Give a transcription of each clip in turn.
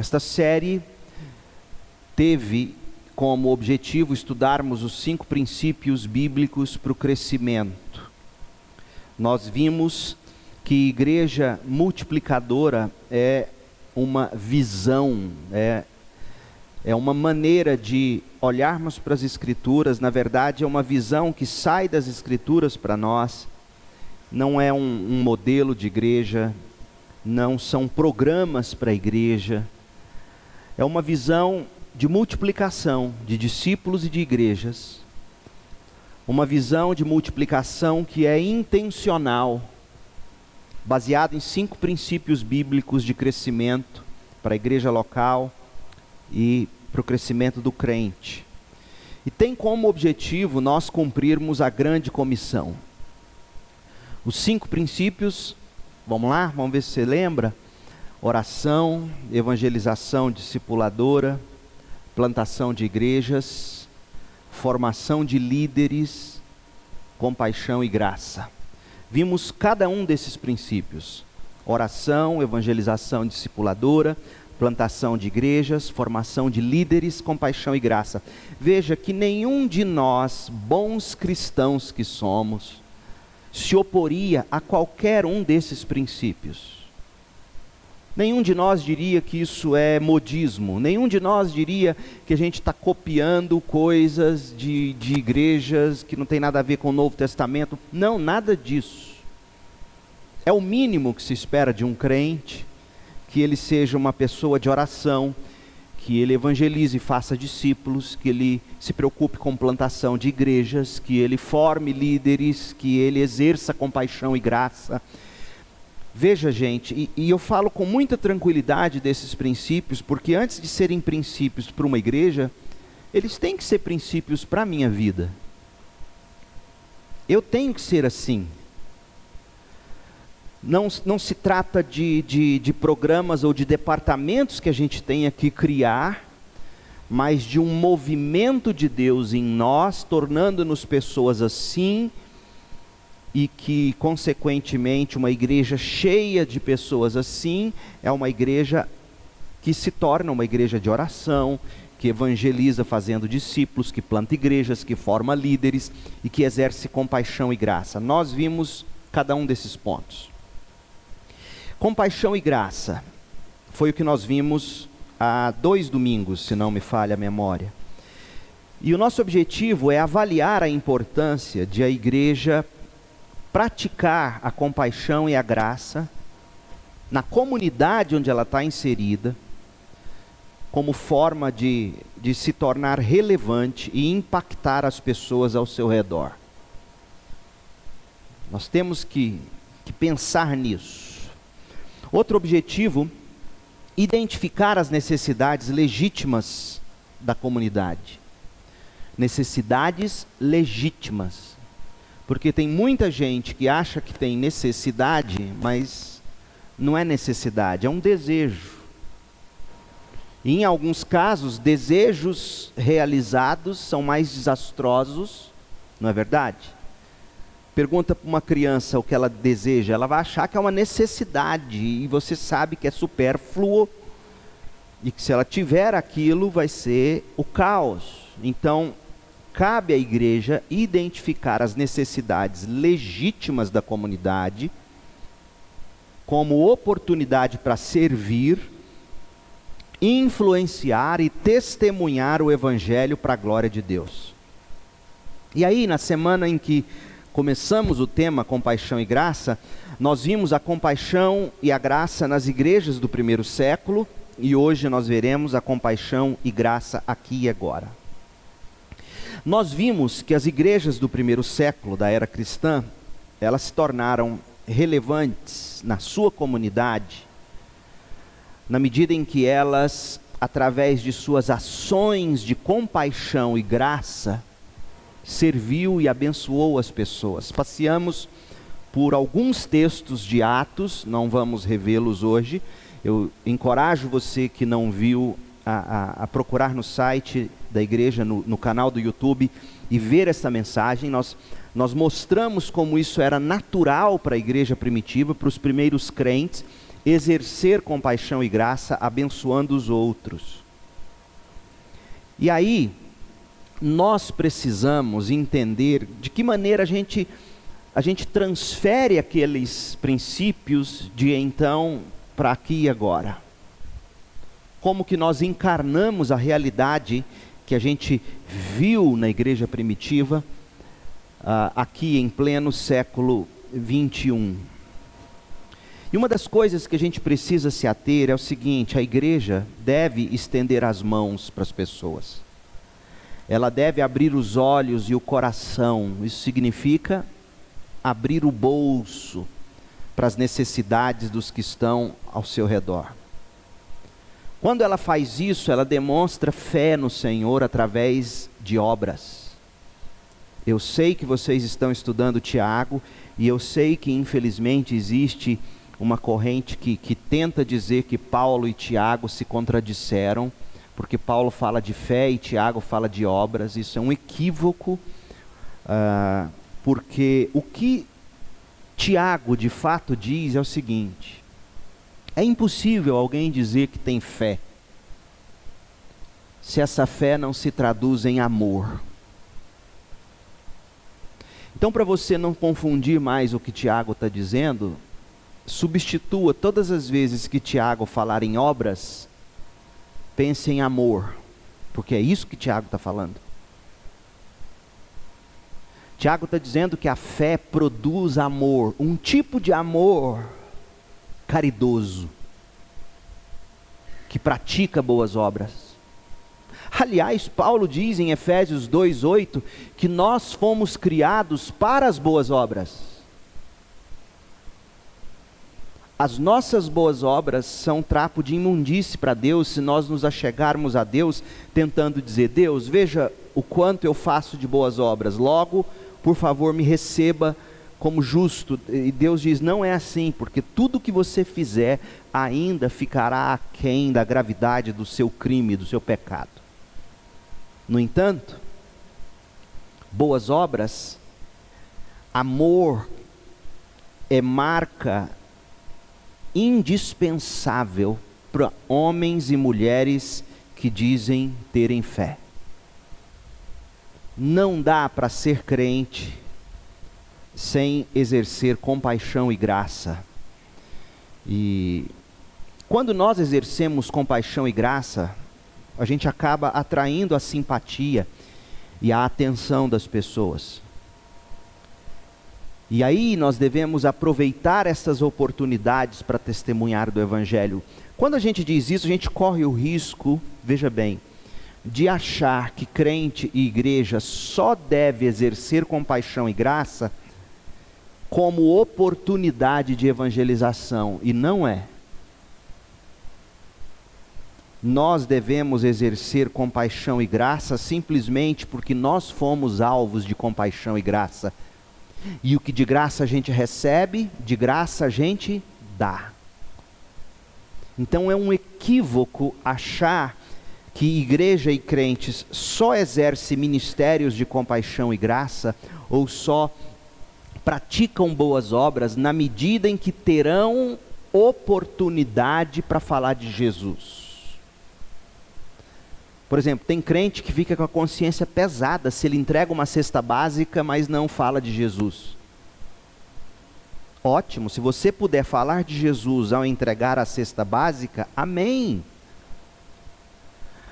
Esta série teve como objetivo estudarmos os 5 princípios bíblicos para o crescimento. Nós vimos que igreja multiplicadora é uma visão, é uma maneira de olharmos para as Escrituras. Na verdade, é uma visão que sai das Escrituras para nós. Não é um modelo de igreja, não são programas para a igreja. É uma visão de multiplicação de discípulos e de igrejas. Uma visão de multiplicação que é intencional, baseada em 5 princípios bíblicos de crescimento para a igreja local e para o crescimento do crente. E tem como objetivo nós cumprirmos a grande comissão. Os 5 princípios, vamos lá, vamos ver se você lembra: oração, evangelização discipuladora, plantação de igrejas, formação de líderes, compaixão e graça. Vimos cada um desses princípios: oração, evangelização discipuladora, plantação de igrejas, formação de líderes, compaixão e graça. Veja que nenhum de nós, bons cristãos que somos, se oporia a qualquer um desses princípios. Nenhum de nós diria que isso é modismo. Nenhum de nós diria que a gente está copiando coisas de igrejas que não tem nada a ver com o Novo Testamento. Não, nada disso. É o mínimo que se espera de um crente, que ele seja uma pessoa de oração, que ele evangelize e faça discípulos, que ele se preocupe com plantação de igrejas, que ele forme líderes, que ele exerça compaixão e graça. Veja, gente, e eu falo com muita tranquilidade desses princípios, porque antes de serem princípios para uma igreja, eles têm que ser princípios para a minha vida. Eu tenho que ser assim. Não se trata de programas ou de departamentos que a gente tenha que criar, mas de um movimento de Deus em nós, tornando-nos pessoas assim, e que, consequentemente, uma igreja cheia de pessoas assim, é uma igreja que se torna uma igreja de oração, que evangeliza fazendo discípulos, que planta igrejas, que forma líderes e que exerce compaixão e graça. Nós vimos cada um desses pontos. Compaixão e graça foi o que nós vimos há 2 domingos, se não me falha a memória. E o nosso objetivo é avaliar a importância de a igreja praticar a compaixão e a graça na comunidade onde ela está inserida, como forma de se tornar relevante e impactar as pessoas ao seu redor. Nós temos que pensar nisso. Outro objetivo: identificar as necessidades legítimas da comunidade. Necessidades legítimas. Porque tem muita gente que acha que tem necessidade, mas não é necessidade, é um desejo. E em alguns casos, desejos realizados são mais desastrosos, não é verdade? Pergunta para uma criança o que ela deseja, ela vai achar que é uma necessidade, e você sabe que é supérfluo, e que se ela tiver aquilo vai ser o caos. Então, cabe à igreja identificar as necessidades legítimas da comunidade como oportunidade para servir, influenciar e testemunhar o evangelho para a glória de Deus. E aí, na semana em que começamos o tema compaixão e graça, nós vimos a compaixão e a graça nas igrejas do primeiro século, e hoje nós veremos a compaixão e graça aqui e agora. Nós vimos que as igrejas do primeiro século da era cristã, elas se tornaram relevantes na sua comunidade, na medida em que elas, através de suas ações de compaixão e graça, serviu e abençoou as pessoas. Passeamos por alguns textos de Atos, não vamos revê-los hoje. Eu encorajo você que não viu a procurar no site da igreja, no canal do YouTube, e ver essa mensagem. Nós mostramos como isso era natural para a igreja primitiva, para os primeiros crentes, exercer compaixão e graça, abençoando os outros. E aí, nós precisamos entender de que maneira a gente transfere aqueles princípios de então para aqui e agora. Como que nós encarnamos a realidade que a gente viu na igreja primitiva, aqui em pleno século 21. E uma das coisas que a gente precisa se ater é o seguinte: a igreja deve estender as mãos para as pessoas. Ela deve abrir os olhos e o coração. Isso significa abrir o bolso para as necessidades dos que estão ao seu redor. Quando ela faz isso, ela demonstra fé no Senhor através de obras. Eu sei que vocês estão estudando Tiago, e eu sei que infelizmente existe uma corrente que tenta dizer que Paulo e Tiago se contradisseram, porque Paulo fala de fé e Tiago fala de obras. Isso é um equívoco, porque o que Tiago de fato diz é o seguinte: é impossível alguém dizer que tem fé se essa fé não se traduz em amor. Então, para você não confundir mais o que Tiago está dizendo, substitua todas as vezes que Tiago falar em obras, pense em amor, porque é isso que Tiago está falando. Tiago está dizendo que a fé produz amor, um tipo de amor caridoso, que pratica boas obras. Aliás, Paulo diz em Efésios 2:8 que nós fomos criados para as boas obras. As nossas boas obras são trapo de imundície para Deus se nós nos achegarmos a Deus tentando dizer: Deus, veja o quanto eu faço de boas obras, logo, por favor, me receba como justo. E Deus diz: não é assim, porque tudo que você fizer ainda ficará aquém da gravidade do seu crime, do seu pecado. No entanto, boas obras, amor é marca indispensável para homens e mulheres que dizem terem fé. Não dá para ser crente sem exercer compaixão e graça. E quando nós exercemos compaixão e graça, a gente acaba atraindo a simpatia e a atenção das pessoas. E aí nós devemos aproveitar essas oportunidades para testemunhar do Evangelho. Quando a gente diz isso, a gente corre o risco, veja bem, de achar que crente e igreja só deve exercer compaixão e graça como oportunidade de evangelização, e não é. Nós devemos exercer compaixão e graça simplesmente porque nós fomos alvos de compaixão e graça. E o que de graça a gente recebe, de graça a gente dá. Então é um equívoco achar que igreja e crentes só exercem ministérios de compaixão e graça, ou só praticam boas obras na medida em que terão oportunidade para falar de Jesus. Por exemplo, tem crente que fica com a consciência pesada se ele entrega uma cesta básica, mas não fala de Jesus. Ótimo, se você puder falar de Jesus ao entregar a cesta básica, amém.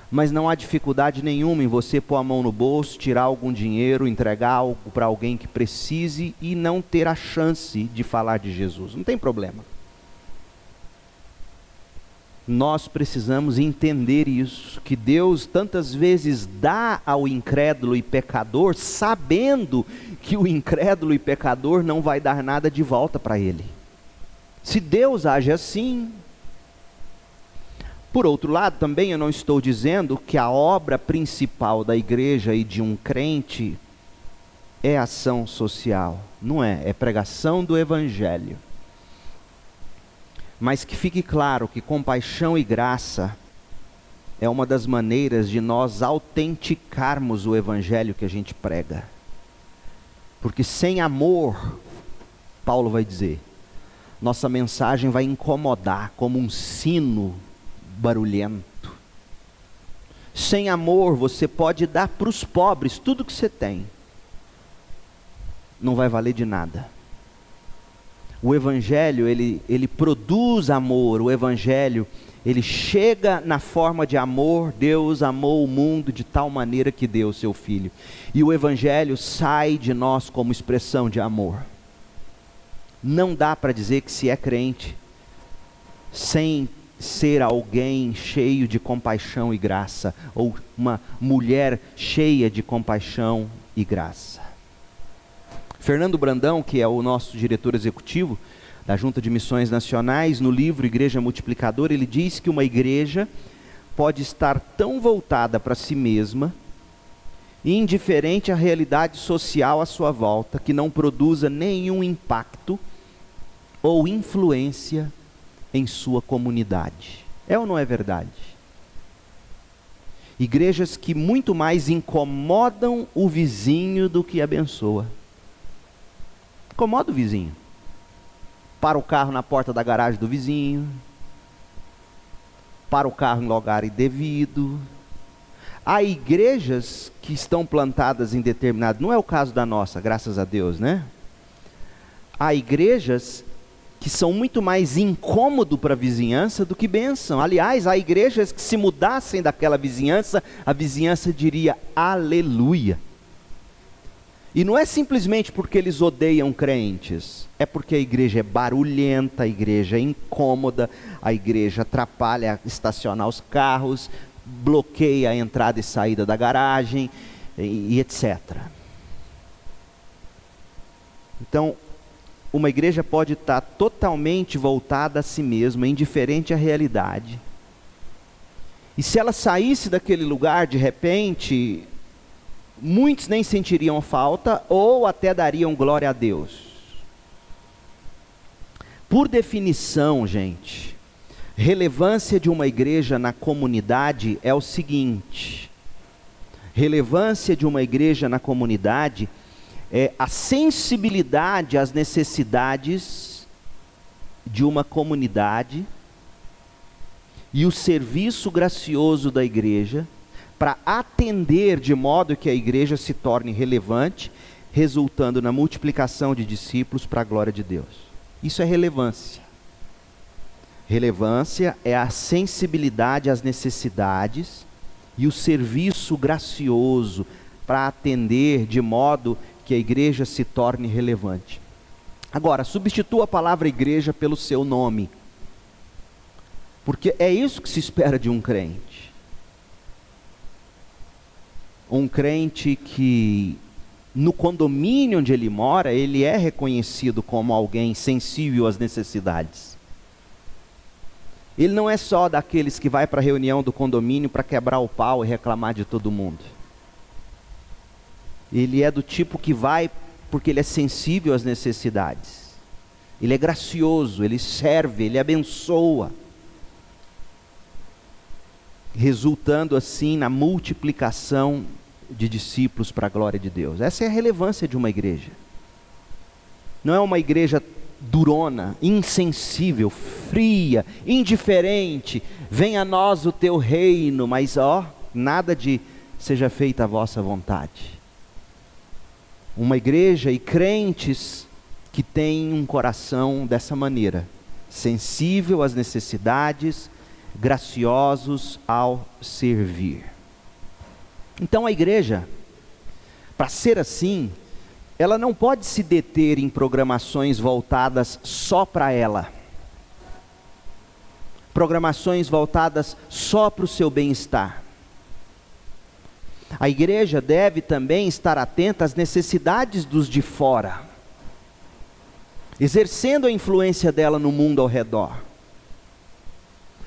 Mas não há dificuldade nenhuma em você pôr a mão no bolso, tirar algum dinheiro, entregar algo para alguém que precise e não ter a chance de falar de Jesus. Não tem problema. Nós precisamos entender isso, que Deus tantas vezes dá ao incrédulo e pecador, sabendo que o incrédulo e pecador não vai dar nada de volta para ele. Se Deus age assim. Por outro lado, também eu não estou dizendo que a obra principal da igreja e de um crente é ação social. Não é, é pregação do Evangelho. Mas que fique claro que compaixão e graça é uma das maneiras de nós autenticarmos o Evangelho que a gente prega. Porque sem amor, Paulo vai dizer, nossa mensagem vai incomodar como um sino barulhento. Sem amor, você pode dar para os pobres tudo que você tem, não vai valer de nada. O Evangelho, ele produz amor. O Evangelho, ele chega na forma de amor. Deus amou o mundo de tal maneira que deu o seu Filho. E o Evangelho sai de nós como expressão de amor. Não dá para dizer que se é crente sem ser alguém cheio de compaixão e graça, ou uma mulher cheia de compaixão e graça. Fernando Brandão, que é o nosso diretor executivo da Junta de Missões Nacionais, no livro Igreja Multiplicadora, ele diz que uma igreja pode estar tão voltada para si mesma, indiferente à realidade social à sua volta, que não produza nenhum impacto ou influência em sua comunidade. É ou não é verdade? Igrejas que muito mais incomodam o vizinho do que abençoa. Incomoda o vizinho. Para o carro na porta da garagem do vizinho. Para o carro em lugar indevido. Há igrejas que estão plantadas em determinado... Não é o caso da nossa, graças a Deus, né? Há igrejas que são muito mais incômodo para a vizinhança do que bênção. Aliás, há igrejas que se mudassem daquela vizinhança, a vizinhança diria aleluia. E não é simplesmente porque eles odeiam crentes, é porque a igreja é barulhenta, a igreja é incômoda, a igreja atrapalha estacionar os carros, bloqueia a entrada e saída da garagem, e etc. Então, uma igreja pode estar totalmente voltada a si mesma, indiferente à realidade. E se ela saísse daquele lugar de repente, muitos nem sentiriam falta ou até dariam glória a Deus. Por definição, gente, relevância de uma igreja na comunidade é o seguinte: relevância de uma igreja na comunidade é a sensibilidade às necessidades de uma comunidade e o serviço gracioso da igreja para atender de modo que a igreja se torne relevante, resultando na multiplicação de discípulos para a glória de Deus. Isso é relevância. Relevância é a sensibilidade às necessidades e o serviço gracioso para atender de modo que a igreja se torne relevante. Agora, substitua a palavra igreja pelo seu nome, porque é isso que se espera de um crente. Um crente que no condomínio onde ele mora, ele é reconhecido como alguém sensível às necessidades. Ele não é só daqueles que vai para a reunião do condomínio para quebrar o pau e reclamar de todo mundo. Ele é do tipo que vai porque ele é sensível às necessidades. Ele é gracioso, ele serve, ele abençoa. Resultando assim na multiplicação de discípulos para a glória de Deus. Essa é a relevância de uma igreja. Não é uma igreja durona, insensível, fria, indiferente. Venha a nós o teu reino, mas nada de seja feita a vossa vontade. Uma igreja e crentes que têm um coração dessa maneira, sensível às necessidades, graciosos ao servir. Então a igreja, para ser assim, ela não pode se deter em programações voltadas só para ela. Programações voltadas só para o seu bem-estar. A igreja deve também estar atenta às necessidades dos de fora, exercendo a influência dela no mundo ao redor.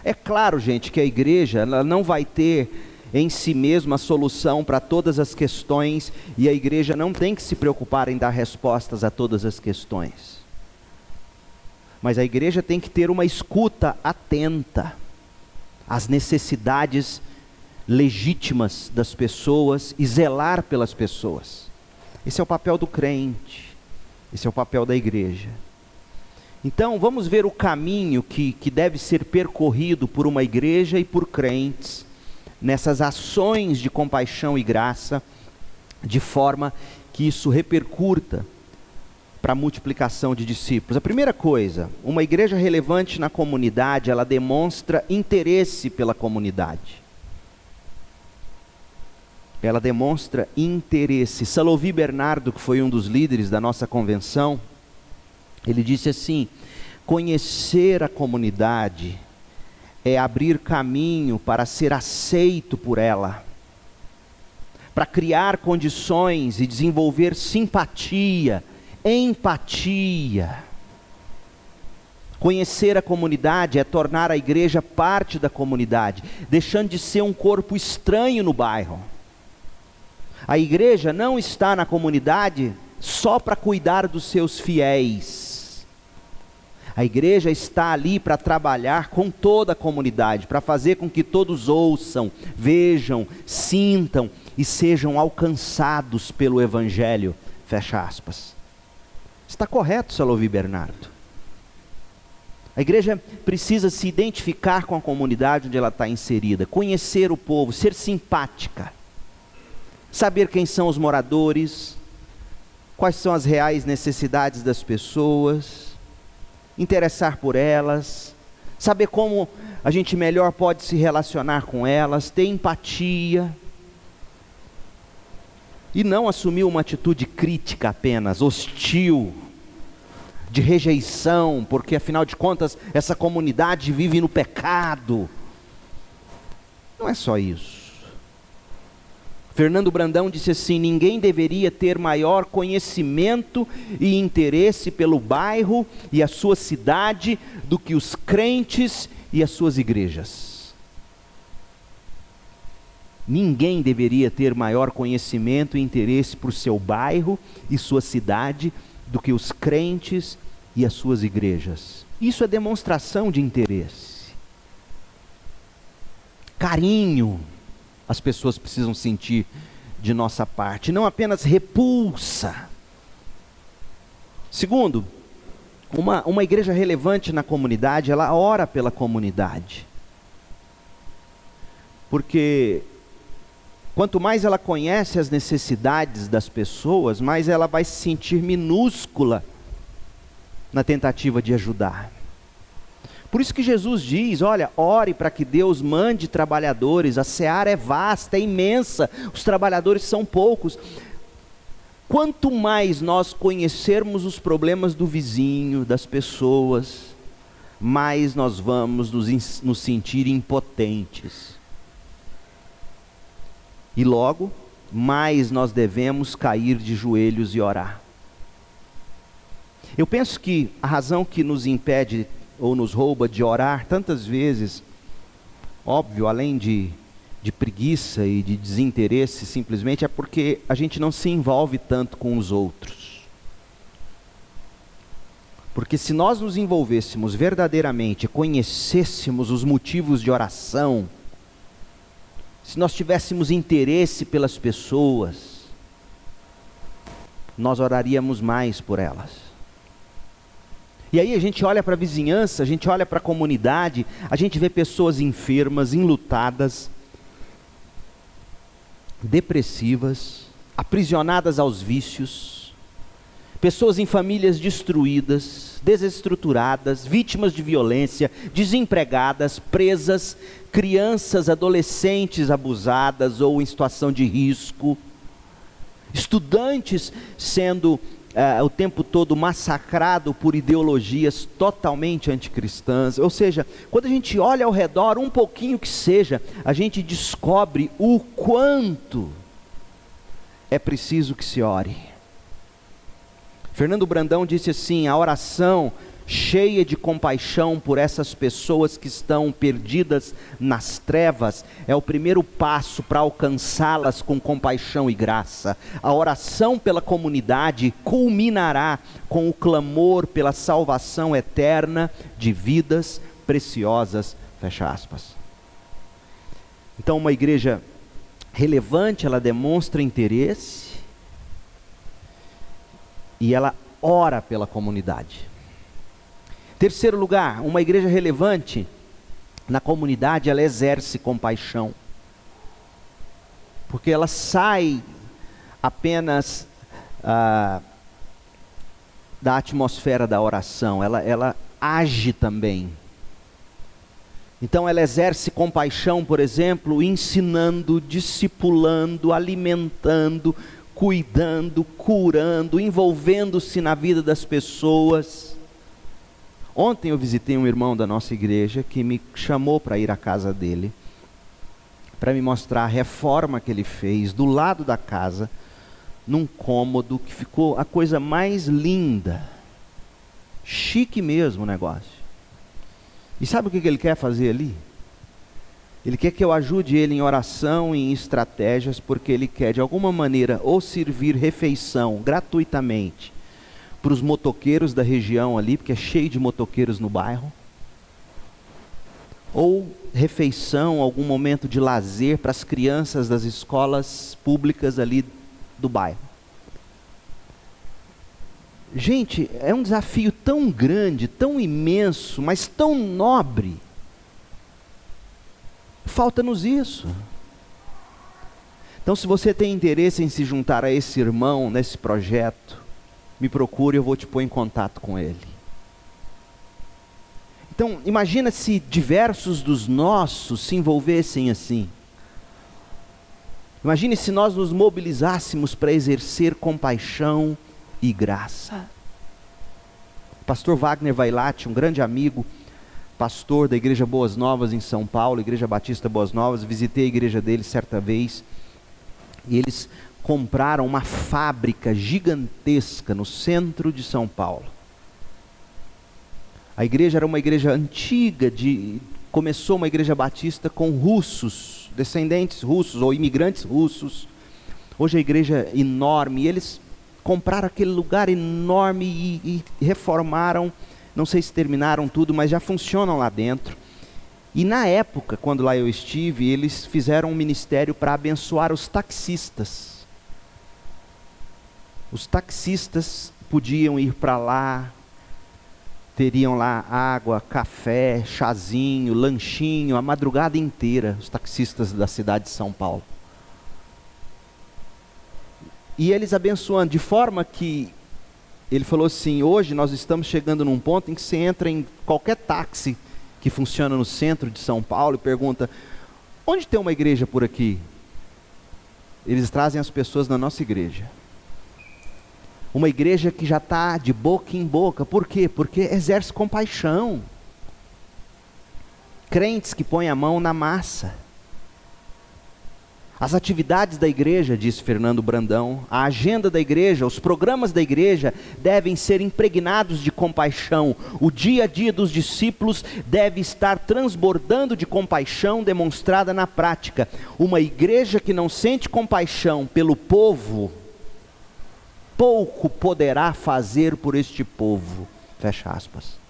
É claro, gente, que a igreja ela não vai ter em si mesma a solução para todas as questões, e a igreja não tem que se preocupar em dar respostas a todas as questões. Mas a igreja tem que ter uma escuta atenta às necessidades legítimas das pessoas e zelar pelas pessoas. Esse é o papel do crente, esse é o papel da igreja. Então, vamos ver o caminho que deve ser percorrido por uma igreja e por crentes, nessas ações de compaixão e graça, de forma que isso repercuta para a multiplicação de discípulos. A primeira coisa, uma igreja relevante na comunidade, ela demonstra interesse pela comunidade. Ela demonstra interesse. Salovi Bernardo, que foi um dos líderes da nossa convenção, ele disse assim: conhecer a comunidade é abrir caminho para ser aceito por ela, para criar condições e desenvolver simpatia, empatia. Conhecer a comunidade é tornar a igreja parte da comunidade, deixando de ser um corpo estranho no bairro. A igreja não está na comunidade só para cuidar dos seus fiéis. A igreja está ali para trabalhar com toda a comunidade, para fazer com que todos ouçam, vejam, sintam e sejam alcançados pelo Evangelho. Fecha aspas. Está correto, Salovi Bernardo. A igreja precisa se identificar com a comunidade onde ela está inserida, conhecer o povo, ser simpática, saber quem são os moradores, quais são as reais necessidades das pessoas, interessar por elas, saber como a gente melhor pode se relacionar com elas, ter empatia, e não assumir uma atitude crítica apenas, hostil, de rejeição, porque afinal de contas essa comunidade vive no pecado. Não é só isso. Fernando Brandão disse assim: ninguém deveria ter maior conhecimento e interesse pelo bairro e a sua cidade do que os crentes e as suas igrejas. Ninguém deveria ter maior conhecimento e interesse por seu bairro e sua cidade do que os crentes e as suas igrejas. Isso é demonstração de interesse. Carinho as pessoas precisam sentir de nossa parte, não apenas repulsa. Segundo, uma igreja relevante na comunidade, ela ora pela comunidade. Porque quanto mais ela conhece as necessidades das pessoas, mais ela vai se sentir minúscula na tentativa de ajudar. Por isso que Jesus diz: olha, ore para que Deus mande trabalhadores, a seara é vasta, é imensa, os trabalhadores são poucos. Quanto mais nós conhecermos os problemas do vizinho, das pessoas, mais nós vamos nos sentir impotentes. E logo, mais nós devemos cair de joelhos e orar. Eu penso que a razão que nos impede ou nos rouba de orar tantas vezes, óbvio, além de preguiça e de desinteresse simplesmente, é porque a gente não se envolve tanto com os outros. Porque se nós nos envolvêssemos verdadeiramente, conhecêssemos os motivos de oração, se nós tivéssemos interesse pelas pessoas, nós oraríamos mais por elas. E aí a gente olha para a vizinhança, a gente olha para a comunidade, a gente vê pessoas enfermas, enlutadas, depressivas, aprisionadas aos vícios, pessoas em famílias destruídas, desestruturadas, vítimas de violência, desempregadas, presas, crianças, adolescentes abusadas ou em situação de risco, estudantes sendo o tempo todo massacrado por ideologias totalmente anticristãs. Ou seja, quando a gente olha ao redor, um pouquinho que seja, a gente descobre o quanto é preciso que se ore. Fernando Brandão disse assim: a oração cheia de compaixão por essas pessoas que estão perdidas nas trevas é o primeiro passo para alcançá-las com compaixão e graça. A oração pela comunidade culminará com o clamor pela salvação eterna de vidas preciosas. Fecha aspas. Então, uma igreja relevante, ela demonstra interesse e ela ora pela comunidade. Terceiro lugar, uma igreja relevante na comunidade, ela exerce compaixão. Porque ela sai apenas da atmosfera da oração, ela age também. Então ela exerce compaixão, por exemplo, ensinando, discipulando, alimentando, cuidando, curando, envolvendo-se na vida das pessoas. Ontem eu visitei um irmão da nossa igreja que me chamou para ir à casa dele, para me mostrar a reforma que ele fez do lado da casa, num cômodo que ficou a coisa mais linda, chique mesmo o negócio. E sabe o que ele quer fazer ali? Ele quer que eu ajude ele em oração e em estratégias, porque ele quer de alguma maneira ou servir refeição gratuitamente para os motoqueiros da região ali, porque é cheio de motoqueiros no bairro, ou refeição, algum momento de lazer para as crianças das escolas públicas ali do bairro. Gente, é um desafio tão grande, tão imenso, mas tão nobre. Falta-nos isso. Então, se você tem interesse em se juntar a esse irmão nesse projeto, me procure, eu vou te pôr em contato com ele. Então, imagina se diversos dos nossos se envolvessem assim. Imagine se nós nos mobilizássemos para exercer compaixão e graça. O pastor Wagner Vailate, um grande amigo, pastor da Igreja Boas Novas em São Paulo, Igreja Batista Boas Novas, visitei a igreja dele certa vez, e eles compraram uma fábrica gigantesca no centro de São Paulo. A igreja era uma igreja antiga, começou uma igreja batista com russos, descendentes russos ou imigrantes russos. Hoje a igreja é enorme, e eles compraram aquele lugar enorme e reformaram, não sei se terminaram tudo, mas já funcionam lá dentro. E na época, quando lá eu estive, eles fizeram um ministério para abençoar os taxistas. Os taxistas podiam ir para lá, teriam lá água, café, chazinho, lanchinho, a madrugada inteira, os taxistas da cidade de São Paulo. E eles abençoando, de forma que, ele falou assim, hoje nós estamos chegando num ponto em que você entra em qualquer táxi que funciona no centro de São Paulo e pergunta, onde tem uma igreja por aqui? Eles trazem as pessoas na nossa igreja. Uma igreja que já está de boca em boca. Por quê? Porque exerce compaixão. Crentes que põem a mão na massa. As atividades da igreja, diz Fernando Brandão, a agenda da igreja, os programas da igreja devem ser impregnados de compaixão. O dia a dia dos discípulos deve estar transbordando de compaixão demonstrada na prática. Uma igreja que não sente compaixão pelo povo, pouco poderá fazer por este povo. Fecha aspas.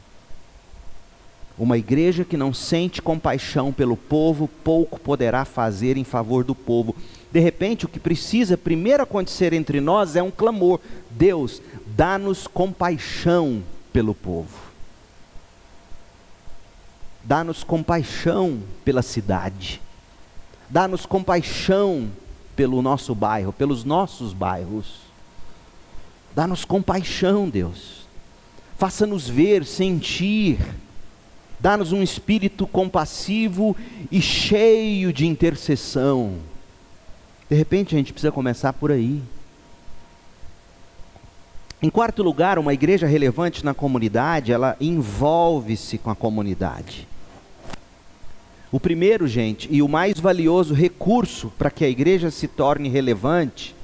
Uma igreja que não sente compaixão pelo povo, pouco poderá fazer em favor do povo. De repente, o que precisa primeiro acontecer entre nós é um clamor. Deus, dá-nos compaixão pelo povo. Dá-nos compaixão pela cidade. Dá-nos compaixão pelo nosso bairro, pelos nossos bairros. Dá-nos compaixão, Deus. Faça-nos ver, sentir. Dá-nos um espírito compassivo e cheio de intercessão. De repente a gente precisa começar por aí. Em quarto lugar, uma igreja relevante na comunidade, ela envolve-se com a comunidade. O primeiro, gente, e o mais valioso recurso para que a igreja se torne relevante,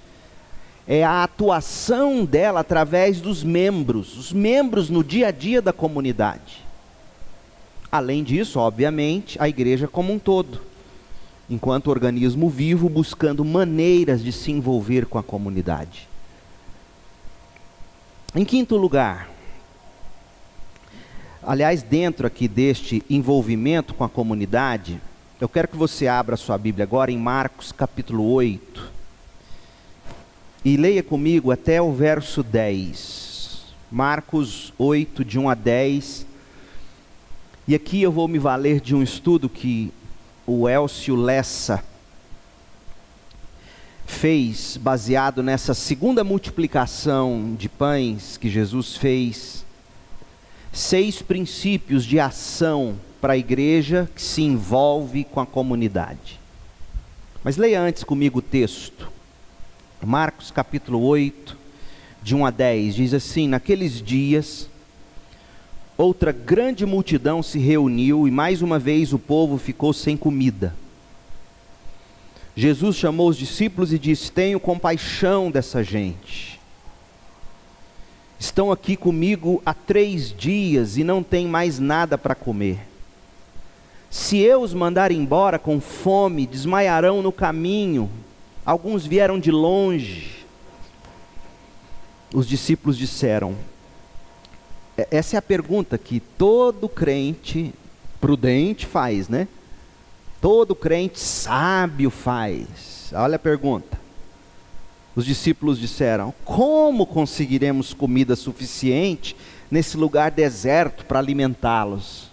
é a atuação dela através dos membros, os membros no dia a dia da comunidade. Além disso, obviamente, a igreja como um todo, enquanto organismo vivo, buscando maneiras de se envolver com a comunidade. Em quinto lugar, aliás, dentro aqui deste envolvimento com a comunidade, eu quero que você abra sua Bíblia agora em Marcos capítulo 8, e leia comigo até o verso 10. Marcos 8, de 1 a 10, E aqui eu vou me valer de um estudo que o Elcio Lessa fez, baseado nessa segunda multiplicação de pães que Jesus fez. 6 princípios de ação para a igreja que se envolve com a comunidade. Mas leia antes comigo o texto. Marcos capítulo 8, de 1 a 10, diz assim: naqueles dias, outra grande multidão se reuniu e mais uma vez o povo ficou sem comida. Jesus chamou os discípulos e disse: tenho compaixão dessa gente. Estão aqui comigo há 3 dias e não têm mais nada para comer. Se eu os mandar embora com fome, desmaiarão no caminho. Alguns vieram de longe. Os discípulos disseram, essa é a pergunta que todo crente prudente faz, né? Todo crente sábio faz. Olha a pergunta. Os discípulos disseram: como conseguiremos comida suficiente nesse lugar deserto para alimentá-los?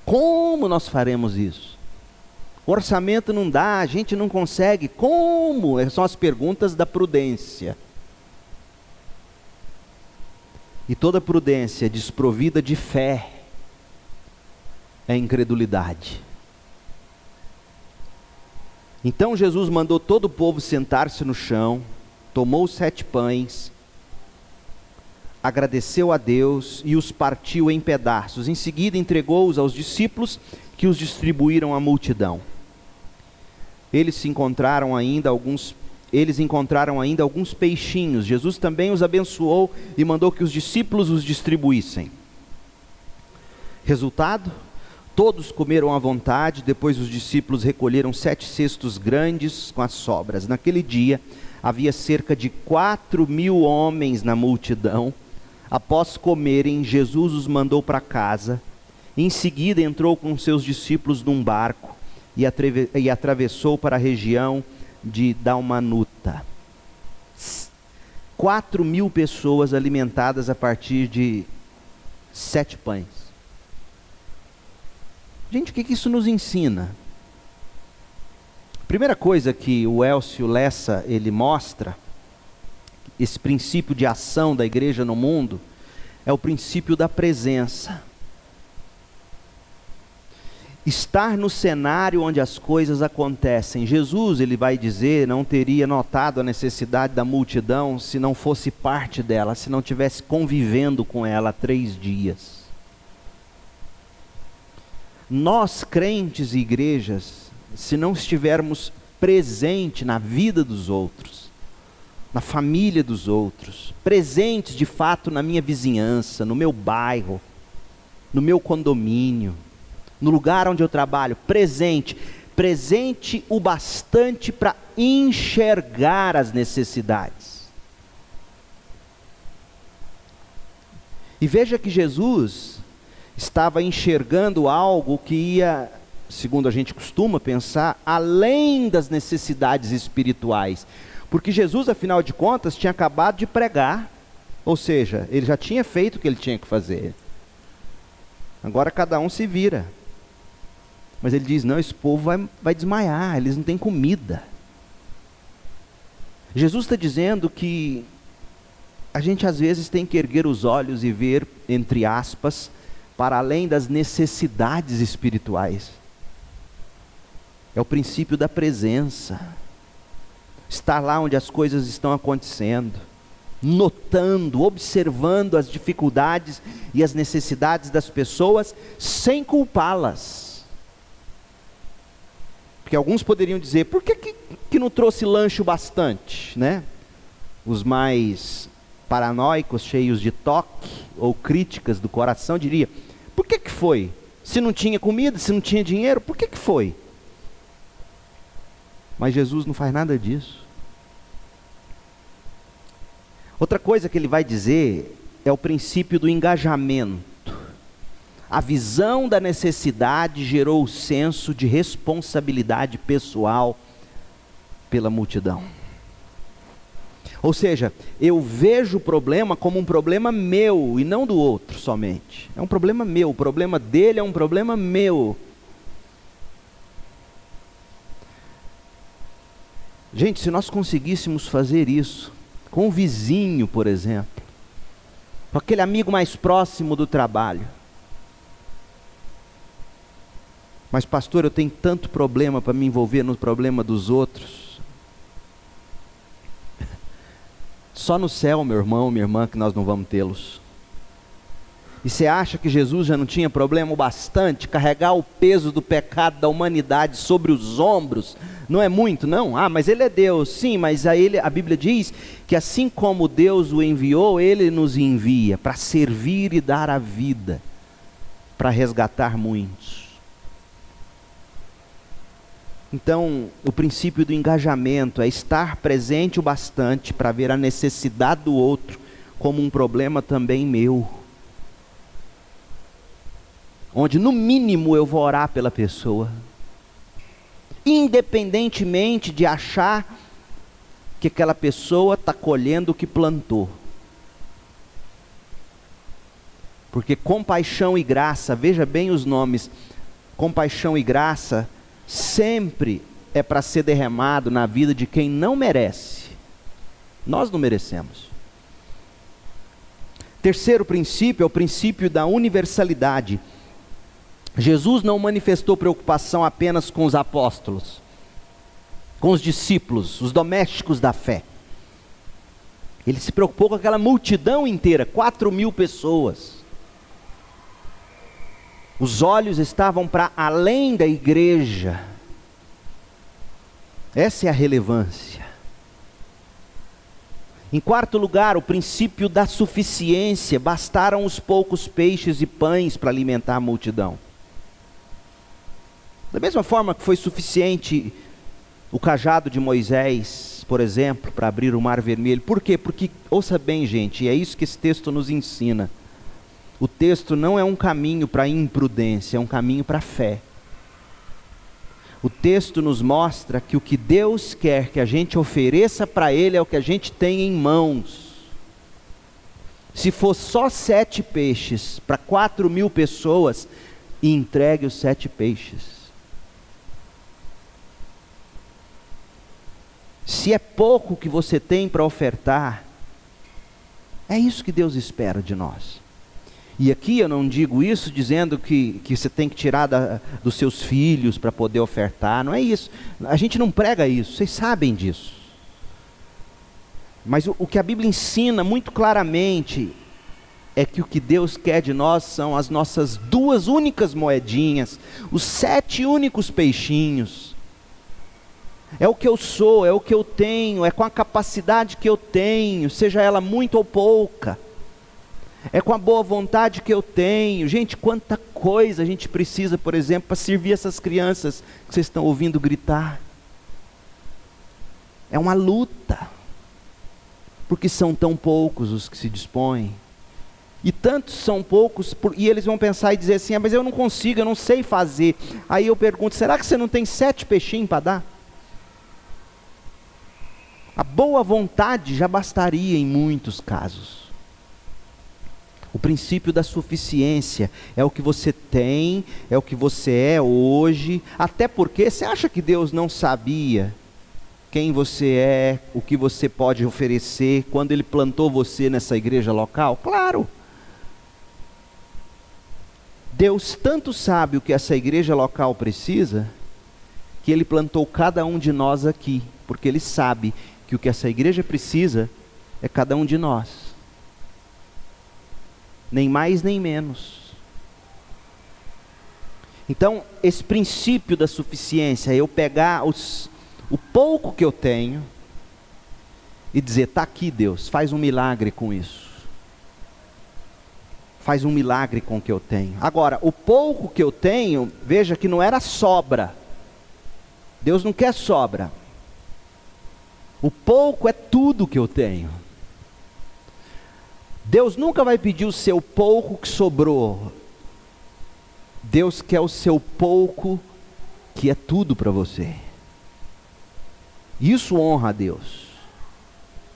Como nós faremos isso? O orçamento não dá, a gente não consegue. Como? São as perguntas da prudência. E toda prudência desprovida de fé é incredulidade. Então Jesus mandou todo o povo sentar-se no chão, tomou os 7 pães, agradeceu a Deus e os partiu em pedaços. Em seguida entregou-os aos discípulos, que os distribuíram à multidão. Eles encontraram ainda alguns peixinhos. Jesus também os abençoou e mandou que os discípulos os distribuíssem. Resultado? Todos comeram à vontade. Depois os discípulos recolheram 7 cestos grandes com as sobras. Naquele dia havia cerca de 4.000 homens na multidão. Após comerem, Jesus os mandou para casa. Em seguida entrou com seus discípulos num barco e atravessou para a região de Dalmanuta. 4.000 pessoas alimentadas a partir de 7 pães. Gente, o que isso nos ensina? A primeira coisa que o Elcio Lessa ele mostra, esse princípio de ação da igreja no mundo, é o princípio da presença. Estar no cenário onde as coisas acontecem. Jesus, ele vai dizer, não teria notado a necessidade da multidão se não fosse parte dela, se não tivesse convivendo com ela há 3 dias. Nós, crentes e igrejas, se não estivermos presentes na vida dos outros, na família dos outros, presentes de fato na minha vizinhança, no meu bairro, no meu condomínio, no lugar onde eu trabalho, presente o bastante para enxergar as necessidades. E veja que Jesus estava enxergando algo que ia, segundo a gente costuma pensar, além das necessidades espirituais. Porque Jesus, afinal de contas, tinha acabado de pregar, ou seja, ele já tinha feito o que ele tinha que fazer. Agora cada um se vira. Mas ele diz, não, esse povo vai desmaiar, eles não têm comida. Jesus está dizendo que a gente às vezes tem que erguer os olhos e ver, entre aspas, para além das necessidades espirituais. É o princípio da presença. Estar lá onde as coisas estão acontecendo, notando, observando as dificuldades e as necessidades das pessoas, sem culpá-las. Porque alguns poderiam dizer, por que não trouxe lanche bastante, né? Os mais paranoicos, cheios de toque ou críticas do coração, diria, por que foi? Se não tinha comida, se não tinha dinheiro, por que foi? Mas Jesus não faz nada disso. Outra coisa que ele vai dizer é o princípio do engajamento. A visão da necessidade gerou o senso de responsabilidade pessoal pela multidão. Ou seja, eu vejo o problema como um problema meu e não do outro somente. É um problema meu, o problema dele é um problema meu. Gente, se nós conseguíssemos fazer isso com o vizinho, por exemplo, com aquele amigo mais próximo do trabalho. Mas pastor, eu tenho tanto problema para me envolver no problema dos outros. Só no céu, meu irmão, minha irmã, que nós não vamos tê-los. E você acha que Jesus já não tinha problema o bastante? Carregar o peso do pecado da humanidade sobre os ombros, não é muito, não? Ah, mas ele é Deus. Sim, mas a Bíblia diz que assim como Deus o enviou, ele nos envia para servir e dar a vida, para resgatar muitos. Então, o princípio do engajamento é estar presente o bastante para ver a necessidade do outro como um problema também meu. Onde no mínimo eu vou orar pela pessoa, independentemente de achar que aquela pessoa está colhendo o que plantou. Porque compaixão e graça, veja bem os nomes, compaixão e graça sempre é para ser derramado na vida de quem não merece. Nós não merecemos. Terceiro princípio é o princípio da universalidade. Jesus não manifestou preocupação apenas com os apóstolos, com os discípulos, os domésticos da fé. Ele se preocupou com aquela multidão inteira, 4.000 pessoas. Os olhos estavam para além da igreja. Essa é a relevância. Em quarto lugar, o princípio da suficiência. Bastaram os poucos peixes e pães para alimentar a multidão. Da mesma forma que foi suficiente o cajado de Moisés, por exemplo, para abrir o Mar Vermelho. Por quê? Porque, ouça bem, gente, e é isso que esse texto nos ensina. O texto não é um caminho para a imprudência, é um caminho para a fé. O texto nos mostra que o que Deus quer que a gente ofereça para Ele é o que a gente tem em mãos. Se for só 7 peixes para 4.000 pessoas, entregue os 7 peixes. Se é pouco que você tem para ofertar, é isso que Deus espera de nós. E aqui eu não digo isso dizendo que você tem que tirar dos seus filhos para poder ofertar, não é isso. A gente não prega isso, vocês sabem disso. Mas o que a Bíblia ensina muito claramente é que o que Deus quer de nós são as nossas 2 únicas moedinhas, os 7 únicos peixinhos. É o que eu sou, é o que eu tenho, é com a capacidade que eu tenho, seja ela muito ou pouca. É com a boa vontade que eu tenho. Gente, quanta coisa a gente precisa, por exemplo, para servir essas crianças que vocês estão ouvindo gritar. É uma luta, porque são tão poucos os que se dispõem. E tantos são poucos, e eles vão pensar e dizer assim, mas eu não consigo, eu não sei fazer. Aí eu pergunto, será que você não tem 7 peixinhos para dar? A boa vontade já bastaria em muitos casos. O princípio da suficiência é o que você tem, é o que você é hoje. Até porque, você acha que Deus não sabia quem você é, o que você pode oferecer, quando Ele plantou você nessa igreja local? Claro! Deus tanto sabe o que essa igreja local precisa, que Ele plantou cada um de nós aqui, porque Ele sabe que o que essa igreja precisa é cada um de nós. Nem mais nem menos. Então, esse princípio da suficiência é eu pegar o pouco que eu tenho e dizer, está aqui Deus, faz um milagre com isso. Faz um milagre com o que eu tenho. Agora, o pouco que eu tenho, veja que não era sobra. Deus não quer sobra. O pouco é tudo que eu tenho. Deus nunca vai pedir o seu pouco que sobrou. Deus quer o seu pouco que é tudo para você. Isso honra a Deus.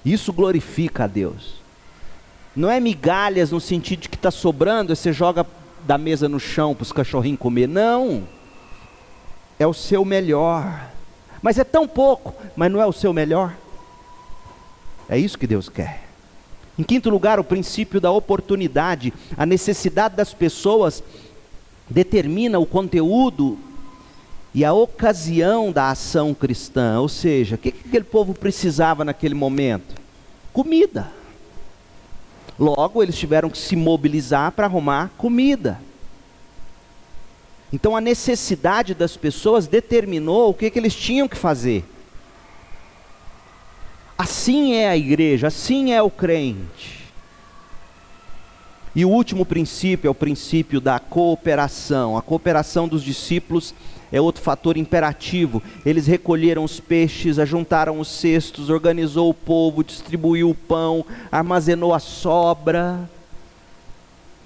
Isso glorifica a Deus. Não é migalhas no sentido de que está sobrando e você joga da mesa no chão para os cachorrinhos comer. Não. É o seu melhor. Mas é tão pouco, mas não é o seu melhor. É isso que Deus quer. Em quinto lugar, o princípio da oportunidade. A necessidade das pessoas determina o conteúdo e a ocasião da ação cristã. Ou seja, o que aquele povo precisava naquele momento? Comida. Logo, eles tiveram que se mobilizar para arrumar comida. Então, a necessidade das pessoas determinou o que eles tinham que fazer. Assim é a igreja, assim é o crente. E o último princípio é o princípio da cooperação. A cooperação dos discípulos é outro fator imperativo. Eles recolheram os peixes, ajuntaram os cestos, organizou o povo, distribuiu o pão, armazenou a sobra.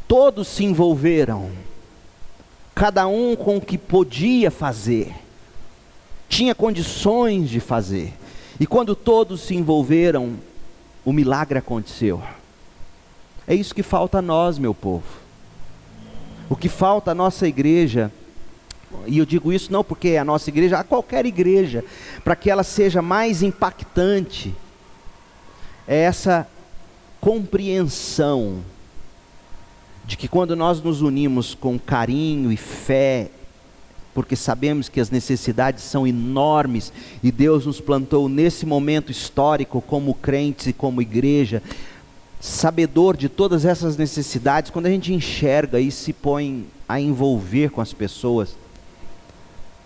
Todos se envolveram, cada um com o que podia fazer, tinha condições de fazer. E quando todos se envolveram, o milagre aconteceu. É isso que falta a nós, meu povo. O que falta à nossa igreja, e eu digo isso não porque é a nossa igreja, a qualquer igreja, para que ela seja mais impactante, é essa compreensão de que quando nós nos unimos com carinho e fé, porque sabemos que as necessidades são enormes, e Deus nos plantou nesse momento histórico como crentes e como igreja, sabedor de todas essas necessidades, quando a gente enxerga e se põe a envolver com as pessoas,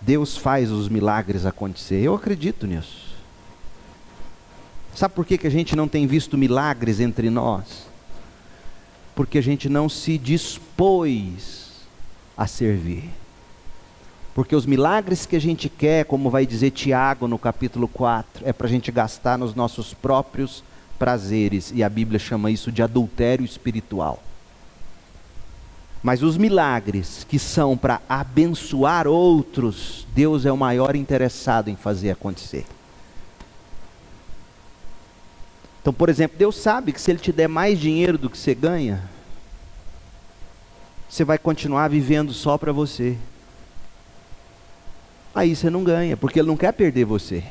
Deus faz os milagres acontecer. Eu acredito nisso. Sabe por que a gente não tem visto milagres entre nós? Porque a gente não se dispôs a servir. Porque os milagres que a gente quer, como vai dizer Tiago no capítulo 4, é para a gente gastar nos nossos próprios prazeres, e a Bíblia chama isso de adultério espiritual. Mas os milagres que são para abençoar outros, Deus é o maior interessado em fazer acontecer. Então, por exemplo, Deus sabe que se Ele te der mais dinheiro do que você ganha, você vai continuar vivendo só para você. Aí você não ganha, porque Ele não quer perder você.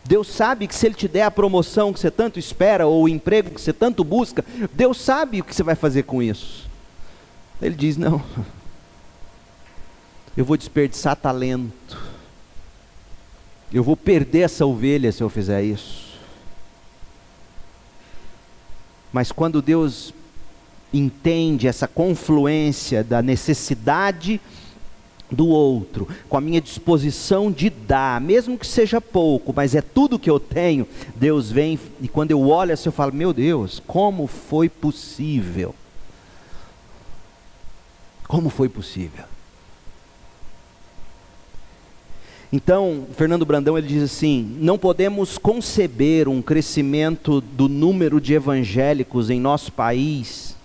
Deus sabe que se Ele te der a promoção que você tanto espera, ou o emprego que você tanto busca, Deus sabe o que você vai fazer com isso. Ele diz, não, eu vou desperdiçar talento, eu vou perder essa ovelha se eu fizer isso. Mas quando Deus entende essa confluência da necessidade do outro, com a minha disposição de dar, mesmo que seja pouco, mas é tudo que eu tenho, Deus vem, e quando eu olho assim eu falo, meu Deus, como foi possível? Como foi possível? Então, Fernando Brandão, ele diz assim, não podemos conceber um crescimento do número de evangélicos em nosso país,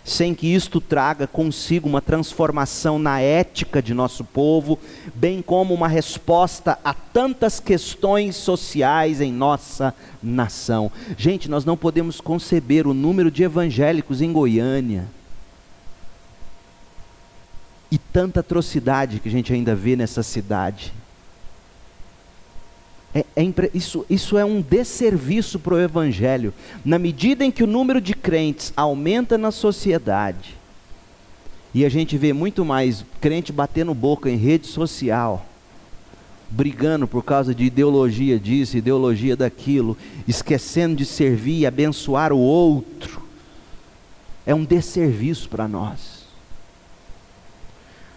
sem que isto traga consigo uma transformação na ética de nosso povo, bem como uma resposta a tantas questões sociais em nossa nação. Gente, nós não podemos conceber o número de evangélicos em Goiânia, e tanta atrocidade que a gente ainda vê nessa cidade. Isso é um desserviço para o Evangelho. Na medida em que o número de crentes aumenta na sociedade, e a gente vê muito mais crente batendo boca em rede social, brigando por causa de ideologia disso, ideologia daquilo, esquecendo de servir e abençoar o outro, é um desserviço para nós.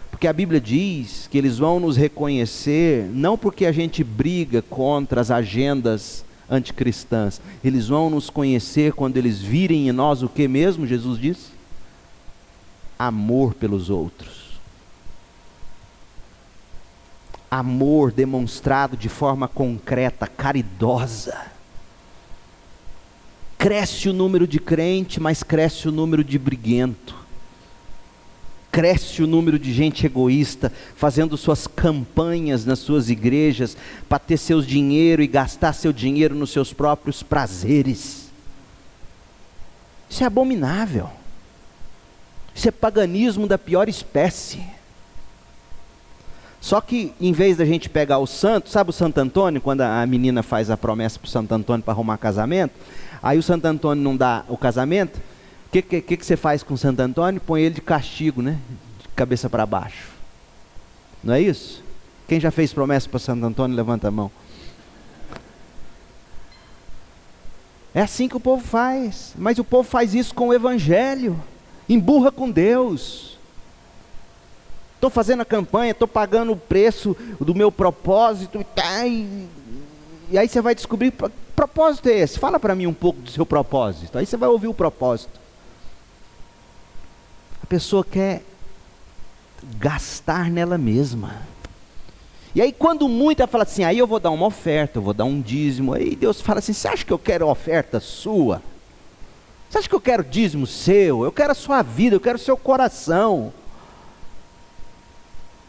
Porque a Bíblia diz que eles vão nos reconhecer, não porque a gente briga contra as agendas anticristãs, eles vão nos conhecer quando eles virem em nós o que mesmo, Jesus disse? Amor pelos outros. Amor demonstrado de forma concreta, caridosa. Cresce o número de crente, mas cresce o número de briguento. cresce o número de gente egoísta, fazendo suas campanhas nas suas igrejas, para ter seu dinheiro e gastar seu dinheiro nos seus próprios prazeres. Isso é abominável. Isso é paganismo da pior espécie. Só que, em vez da gente pegar o santo, sabe o Santo Antônio, quando a menina faz a promessa para o Santo Antônio para arrumar casamento, aí o Santo Antônio não dá o casamento, o que você faz com o Santo Antônio? Põe ele de castigo, né? De cabeça para baixo. Não é isso? Quem já fez promessa para o Santo Antônio, levanta a mão. É assim que o povo faz, mas o povo faz isso com o Evangelho, emburra com Deus. Estou fazendo a campanha, estou pagando o preço do meu propósito, e aí você vai descobrir, que propósito é esse? Fala para mim um pouco do seu propósito, aí você vai ouvir o propósito. A pessoa quer gastar nela mesma, e aí quando muito ela fala assim, aí eu vou dar uma oferta, eu vou dar um dízimo, aí Deus fala assim, você acha que eu quero oferta sua? Você acha que eu quero dízimo seu? Eu quero a sua vida, eu quero o seu coração.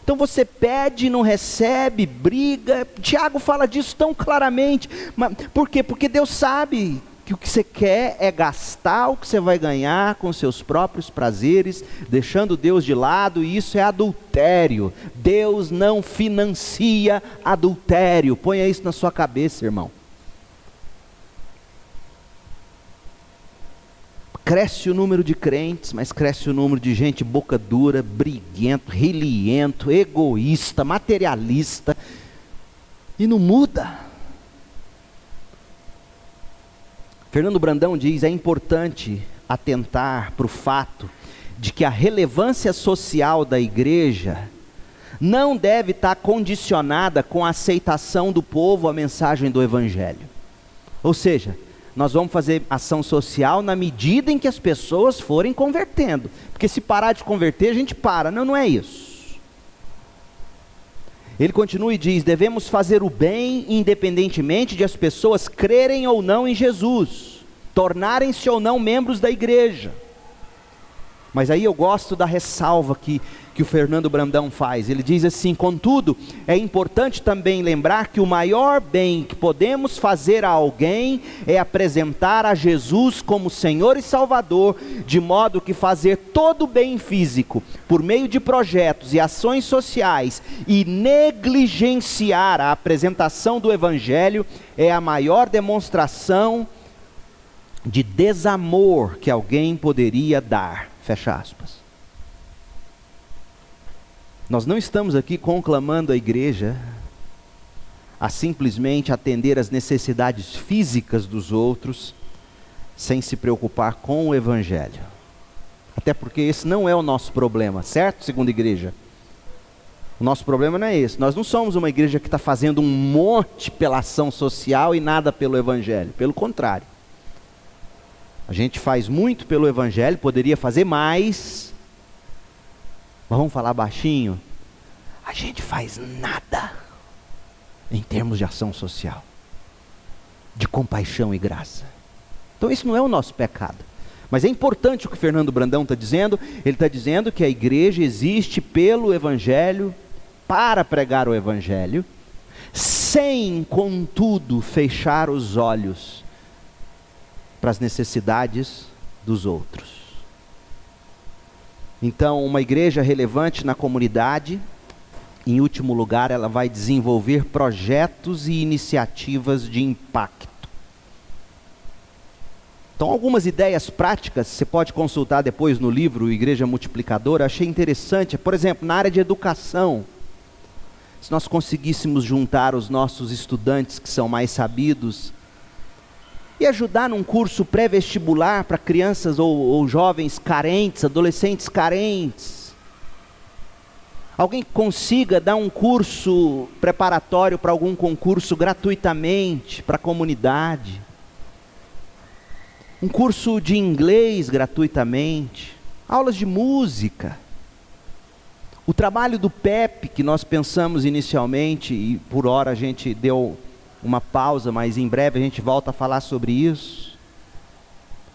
Então você pede e não recebe, briga. Tiago fala disso tão claramente. Mas, por quê? Porque Deus sabe que o que você quer é gastar o que você vai ganhar com seus próprios prazeres, deixando Deus de lado, e isso é adultério. Deus não financia adultério. Ponha isso na sua cabeça, irmão. Cresce o número de crentes, mas cresce o número de gente boca dura, briguento, reliento, egoísta, materialista, e não muda. Fernando Brandão diz, é importante atentar para o fato de que a relevância social da igreja não deve estar condicionada com a aceitação do povo à mensagem do Evangelho. Ou seja, nós vamos fazer ação social na medida em que as pessoas forem convertendo. Porque se parar de converter, a gente para. Não, não é isso. Ele continua e diz, devemos fazer o bem independentemente de as pessoas crerem ou não em Jesus, tornarem-se ou não membros da igreja. Mas aí eu gosto da ressalva que o Fernando Brandão faz. Ele diz assim, contudo, é importante também lembrar que o maior bem que podemos fazer a alguém é apresentar a Jesus como Senhor e Salvador, de modo que fazer todo o bem físico, por meio de projetos e ações sociais, e negligenciar a apresentação do Evangelho, é a maior demonstração de desamor que alguém poderia dar. Fecha aspas. Nós não estamos aqui conclamando a igreja a simplesmente atender às necessidades físicas dos outros, sem se preocupar com o Evangelho. Até porque esse não é o nosso problema, certo, segunda igreja? O nosso problema não é esse. Nós não somos uma igreja que está fazendo um monte pela ação social e nada pelo Evangelho. Pelo contrário. A gente faz muito pelo Evangelho, poderia fazer mais. Mas vamos falar baixinho, a gente faz nada em termos de ação social, de compaixão e graça. Então isso não é o nosso pecado. Mas é importante o que o Fernando Brandão está dizendo. Ele está dizendo que a igreja existe pelo Evangelho, para pregar o Evangelho, sem, contudo, fechar os olhos para as necessidades dos outros. Então, uma igreja relevante na comunidade, em último lugar, ela vai desenvolver projetos e iniciativas de impacto. Então, algumas ideias práticas, você pode consultar depois no livro Igreja Multiplicadora, achei interessante. Por exemplo, na área de educação, se nós conseguíssemos juntar os nossos estudantes que são mais sabidos, e ajudar num curso pré-vestibular para crianças ou jovens carentes, adolescentes carentes. Alguém que consiga dar um curso preparatório para algum concurso gratuitamente para a comunidade. Um curso de inglês gratuitamente. Aulas de música. O trabalho do PEP, que nós pensamos inicialmente, e por hora a gente deu uma pausa, mas em breve a gente volta a falar sobre isso.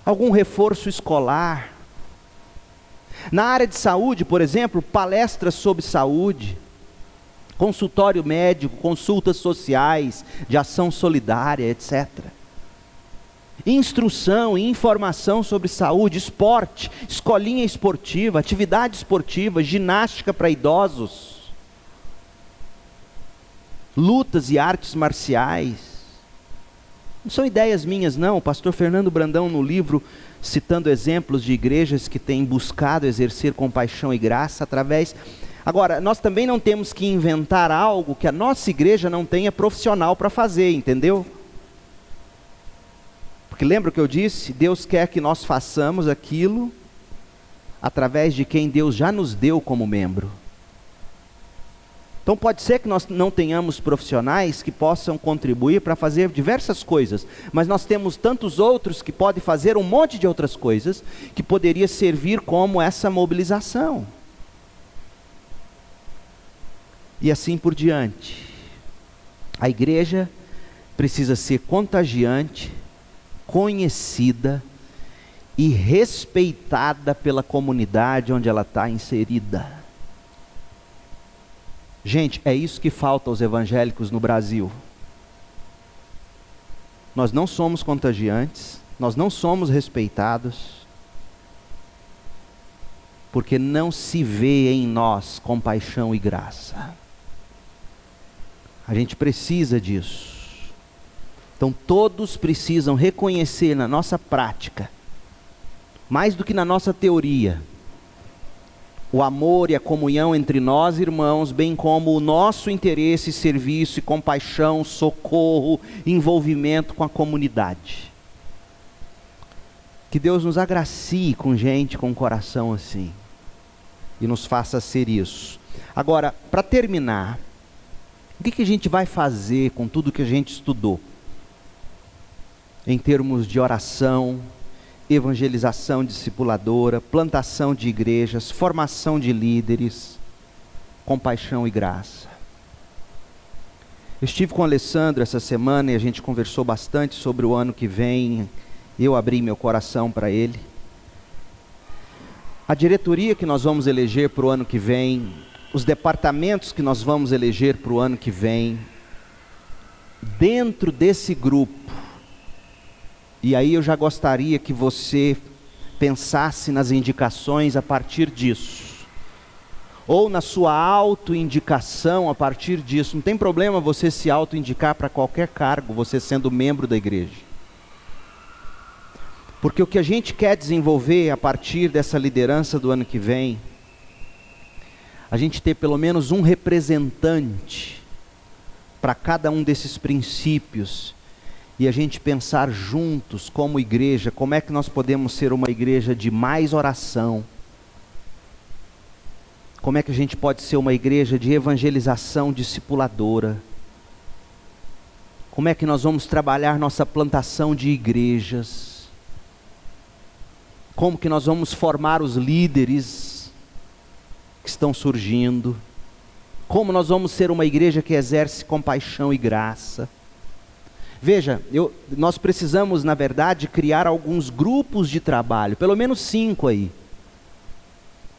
Algum reforço escolar. Na área de saúde, por exemplo, palestras sobre saúde, consultório médico, consultas sociais, de ação solidária, etc. Instrução e informação sobre saúde, esporte, escolinha esportiva, atividade esportiva, ginástica para idosos, lutas e artes marciais. Não são ideias minhas não, o pastor Fernando Brandão no livro, citando exemplos de igrejas que têm buscado exercer compaixão e graça através... Agora, nós também não temos que inventar algo que a nossa igreja não tenha profissional para fazer, entendeu? Porque lembra o que eu disse? Deus quer que nós façamos aquilo através de quem Deus já nos deu como membro. Então pode ser que nós não tenhamos profissionais que possam contribuir para fazer diversas coisas, mas nós temos tantos outros que podem fazer um monte de outras coisas, que poderia servir como essa mobilização. E assim por diante. A igreja precisa ser contagiante, conhecida e respeitada pela comunidade onde ela está inserida. Gente, é isso que falta aos evangélicos no Brasil. Nós não somos contagiantes, nós não somos respeitados, porque não se vê em nós compaixão e graça. A gente precisa disso. Então todos precisam reconhecer na nossa prática, mais do que na nossa teoria, o amor e a comunhão entre nós irmãos, bem como o nosso interesse, serviço e compaixão, socorro, envolvimento com a comunidade. Que Deus nos agracie com gente com um coração assim, e nos faça ser isso. Agora, para terminar, o que a gente vai fazer com tudo que a gente estudou? Em termos de oração, evangelização discipuladora, plantação de igrejas, formação de líderes, compaixão e graça. Eu estive com o Alessandro essa semana e a gente conversou bastante sobre o ano que vem. Eu abri meu coração para ele. A diretoria que nós vamos eleger para o ano que vem, os departamentos que nós vamos eleger para o ano que vem, dentro desse grupo, e aí eu já gostaria que você pensasse nas indicações a partir disso, ou na sua autoindicação a partir disso. Não tem problema você se autoindicar para qualquer cargo, você sendo membro da igreja. Porque o que a gente quer desenvolver a partir dessa liderança do ano que vem, a gente ter pelo menos um representante para cada um desses princípios, e a gente pensar juntos como igreja, como é que nós podemos ser uma igreja de mais oração, como é que a gente pode ser uma igreja de evangelização discipuladora, como é que nós vamos trabalhar nossa plantação de igrejas, como que nós vamos formar os líderes que estão surgindo, como nós vamos ser uma igreja que exerce compaixão e graça. Veja, nós precisamos, na verdade, criar alguns grupos de trabalho, pelo menos 5 aí,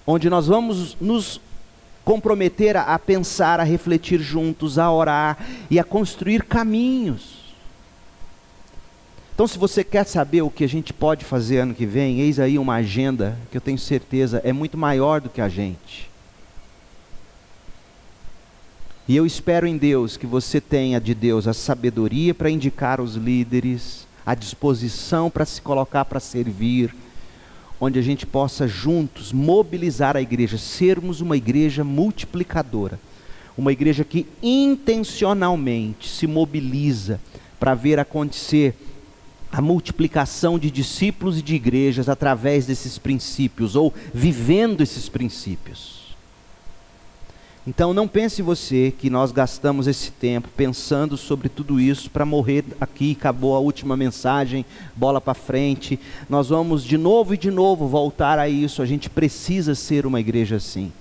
onde nós vamos nos comprometer a pensar, a refletir juntos, a orar e a construir caminhos. Então, se você quer saber o que a gente pode fazer ano que vem, eis aí uma agenda que eu tenho certeza é muito maior do que a gente. E eu espero em Deus que você tenha de Deus a sabedoria para indicar os líderes, a disposição para se colocar para servir, onde a gente possa juntos mobilizar a igreja, sermos uma igreja multiplicadora, uma igreja que intencionalmente se mobiliza para ver acontecer a multiplicação de discípulos e de igrejas através desses princípios, ou vivendo esses princípios. Então não pense você que nós gastamos esse tempo pensando sobre tudo isso para morrer aqui, acabou a última mensagem, bola para frente. Nós vamos de novo e de novo voltar a isso. A gente precisa ser uma igreja assim.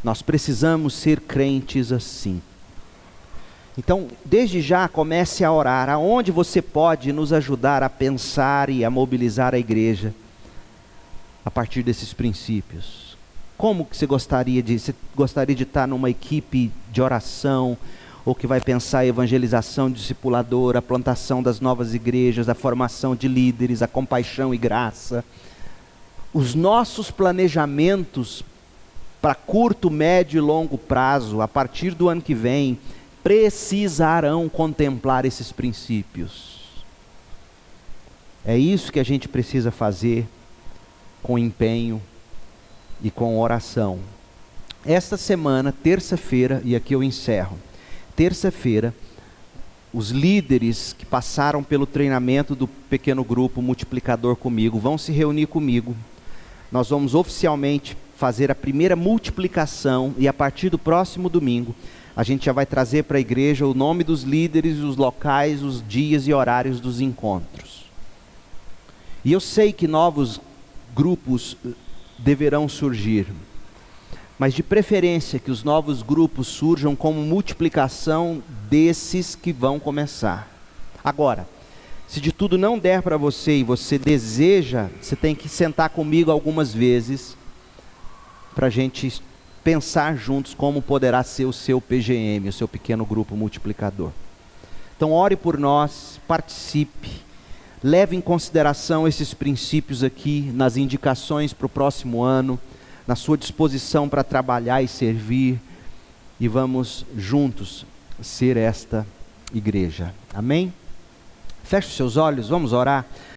Nós precisamos ser crentes assim. Então, desde já comece a orar, aonde você pode nos ajudar a pensar e a mobilizar a igreja. a partir desses princípios? Como que você gostaria de estar numa equipe de oração, ou que vai pensar a evangelização discipuladora, a plantação das novas igrejas, a formação de líderes, a compaixão e graça? Os nossos planejamentos para curto, médio e longo prazo, a partir do ano que vem, precisarão contemplar esses princípios. É isso que a gente precisa fazer com empenho e com oração. Esta semana, terça-feira, e aqui eu encerro, terça-feira, os líderes que passaram pelo treinamento do pequeno grupo multiplicador comigo vão se reunir comigo. Nós vamos oficialmente fazer a primeira multiplicação, e a partir do próximo domingo a gente já vai trazer para a igreja o nome dos líderes, os locais, os dias e horários dos encontros. E eu sei que novos grupos deverão surgir, mas de preferência que os novos grupos surjam como multiplicação desses que vão começar. Agora, se de tudo não der para você e você deseja, você tem que sentar comigo algumas vezes para a gente pensar juntos como poderá ser o seu PGM, o seu pequeno grupo multiplicador. Então ore por nós, participe, leve em consideração esses princípios aqui nas indicações para o próximo ano, na sua disposição para trabalhar e servir, e vamos juntos ser esta igreja. Amém? Feche os seus olhos, vamos orar.